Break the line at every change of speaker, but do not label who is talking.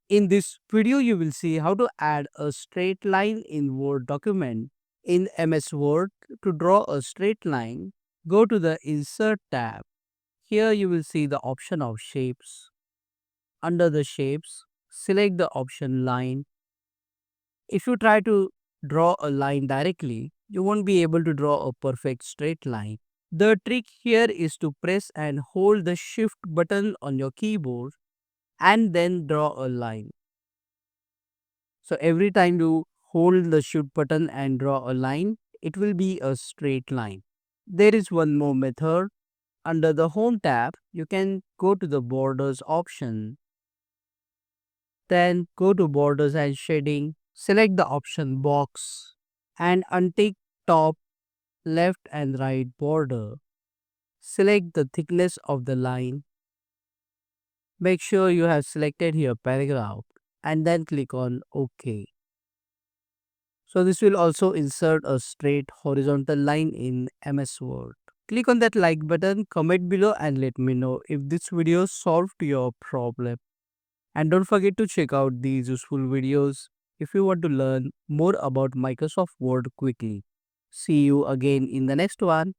In this video, you will see how to add a straight line in Word document. In MS Word, to draw a straight line, go to the Insert tab. Here you will see the option of Shapes. Under the Shapes, select the option Line. If you try to draw a line directly, you won't be able to draw a perfect straight line. The trick here is to press and hold the Shift button on your keyboard and then draw a line. So every time you hold the Shift button and draw a line, it will be a straight line. There is one more method. Under the Home tab, you can go to the Borders option. Then go to Borders and Shading. Select the option Box and untick top, left and right border. Select the thickness of the line. Make sure you have selected your paragraph and then click on OK. So this will also insert a straight horizontal line in MS Word. Click on that like button, comment below and let me know if this video solved your problem. And don't forget to check out these useful videos if you want to learn more about Microsoft Word quickly. See you again in the next one.